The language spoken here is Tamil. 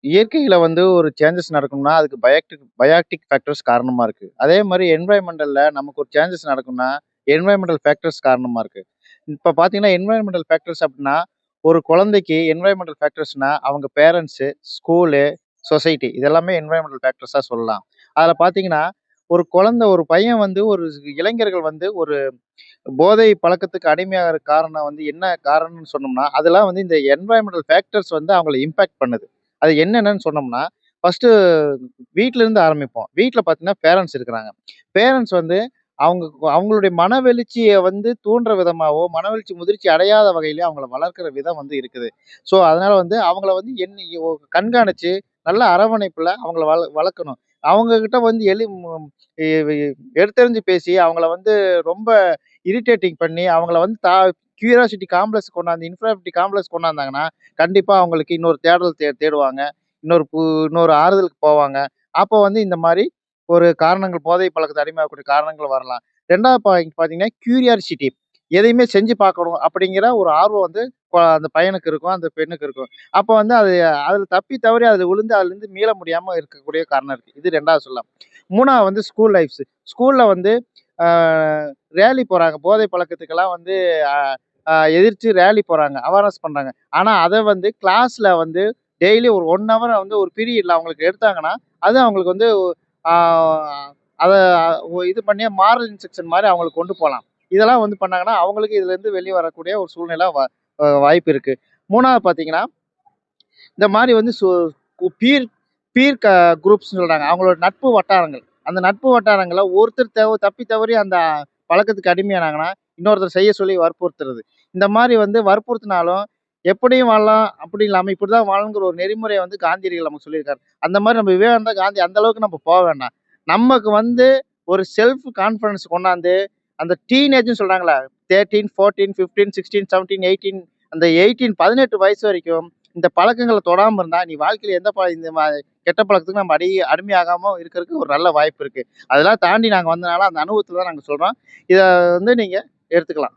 இயற்கையில வந்து ஒரு சேஞ்சஸ் நடக்கணும்னா, அதுக்கு பயாடிக் ஃபேக்டர்ஸ் காரணமா இருக்கு. அதே மாரி என்வைரன்மென்டல்ல நமக்கு ஒரு சேஞ்சஸ் நடக்கும்னா, என்வைரன்மென்டல் ஃபேக்டர்ஸ் காரணமா இருக்கு. இப்ப பார்த்தீங்கன்னா, என்வைரன்மென்டல் ஃபேக்டர்ஸ் அப்டின்னா, ஒரு குழந்தைக்கு என்வைரன்மென்டல் ஃபேக்டர்ஸ்னா, அவங்க பேரன்ட்ஸு, ஸ்கூலு, சொசைட்டி இதெல்லாமே என்வைரன்மென்டல் ஃபேக்டர்ஸா சொல்லலாம். அதுல பார்த்தீங்கன்னா, ஒரு குழந்தை ஒரு பையன் வந்து ஒரு இளைஞர்கள் வந்து ஒரு போதை பழக்கத்துக்கு அடிமையாகுற காரணம் வந்து என்ன காரணம்னு சொன்னோம்னா, அதெல்லாம் வந்து இந்த என்வைரன்மென்டல் ஃபேக்டர்ஸ் வந்து அவங்கள இம்பாக்ட் பண்ணுது. அது என்னென்னன்னு சொன்னோம்னா, ஃபர்ஸ்ட்டு வீட்ல இருந்து ஆரம்பிப்போம். வீட்ல பார்த்தீங்கன்னா, பேரண்ட்ஸ் இருக்கிறாங்க. பேரண்ட்ஸ் வந்து அவங்க அவங்களுடைய மனவெழுச்சிய வந்து தூண்டுற விதமாவோ, மனவெழுச்சி முதிர்ச்சி அடையாத வகையிலயோ அவங்கள வளர்க்கிற விதம் வந்து இருக்குது. ஸோ, அதனால வந்து அவங்கள வந்து கண்காணிச்சு, நல்ல அரவணைப்புல அவங்கள வளர்க்கணும். அவங்க கிட்ட வந்து எ எடுத்தெறிஞ்சு பேசி, அவங்கள வந்து ரொம்ப இரிட்டேட்டிங் பண்ணி, அவங்கள வந்து கியூரியாசிட்டி காம்ப்ளெக்ஸ் கொண்டாந்து இன்ஃபிரியாரிட்டி காம்ப்ளெக்ஸ் கொண்டாந்தாங்கன்னா, கண்டிப்பா அவங்களுக்கு இன்னொரு தேடல் தேடுவாங்க. இன்னொரு ஆறுதலுக்கு போவாங்க. அப்போ வந்து இந்த மாரி ஒரு காரணங்கள் போதை பழக்கத்துக்கு அடிமையாகக்கூடிய காரணங்கள் வரலாம். 2வது பார்த்தீங்கன்னா, கியூரியாசிட்டி எதையுமே செஞ்சு பார்க்கணும் அப்படிங்கிற ஒரு ஆர்வம் வந்து அந்த பையனுக்கு இருக்கும், அந்த பெண்ணுக்கு இருக்கும். அப்போ வந்து அதுல தப்பி தவறி அதுல விழுந்து அதுலருந்து மீள முடியாம இருக்கக்கூடிய காரணம் இருக்கு. இது 2வது சொல்லலாம். 3வது வந்து ஸ்கூல் லைஃப்ஸ். ஸ்கூல்ல வந்து ஆ ரேலி போறாங்க. போதை பழக்கத்துக்கெல்லாம் வந்து அ அ எதிர்த்து ரேலி போறாங்க. அவேர்னஸ் பண்றாங்க. ஆனா அத வந்து கிளாஸ்ல வந்து டெய்லி ஒரு 1 ஹவர் வந்து ஒரு பீரியட்ல அவங்களுக்கு எடுத்தாங்கன்னா, அது அவங்களுக்கு வந்து ஆ அத இது பண்ணி மாரல் இன்ஸ்ட்ரக்ஷன் மாரி அவங்களுக்கு கொண்டு போலாம். இதெல்லாம் வந்து பண்ணாங்கன்னா, அவங்களுக்கு இதுலருந்து வெளிய வரக்கூடிய ஒரு சூழ்நிலை வாய்ப்பு இருக்கு. 3வது பார்த்தீங்கன்னா, இந்த மாரி வந்து பீர் பீர் குரூப்ஸ்ன்னு சொல்றாங்க. அவங்களோட நட்பு வட்டாரங்கள். அந்த நட்பு வட்டாரங்கள்ல ஒருத்தர் தப்பி தவறி அந்த பழக்கத்துக்கு அடிமையானாங்கன்னா, இன்னொருத்தர் செய்ய சொல்லி வற்புறுத்துறது. இந்த மாரி வந்து வற்புறுத்தினாலும், எப்படியும் வாழலாம், அப்படி இல்லாம இப்படிதான் வாழணுங்கிற ஒரு நெறிமுறைய வந்து காந்தியடிகள் நமக்கு சொல்லியிருக்காரு. அந்த மாரி நம்ம விவேகானந்தா, காந்தி அந்த அளவுக்கு நம்ம வேண்டாம். நமக்கு வந்து ஒரு செல்ஃப் கான்ஃபிடன்ஸ் கொண்டாந்து, அந்த டீனேஜ்ன்னு சொல்றாங்கல்ல, 13, 14, 15, 16, 17, 18 அந்த 18 வயசு வரைக்கும் இந்த பழக்கங்கள தொடாம இருந்தா, நீ வாழ்க்கையில எந்த இந்த கெட்ட பழக்கத்துக்கும் நம்ம அடிமையாகாம இருக்கறதுக்கு ஒரு நல்ல வாய்ப்பு இருக்கு. அதெல்லாம் தாண்டி நாங்க வந்தனால அந்த அனுபவத்துல தான் நாங்க சொல்றோம். இத வந்து நீங்க எடுத்துக்கலாம்.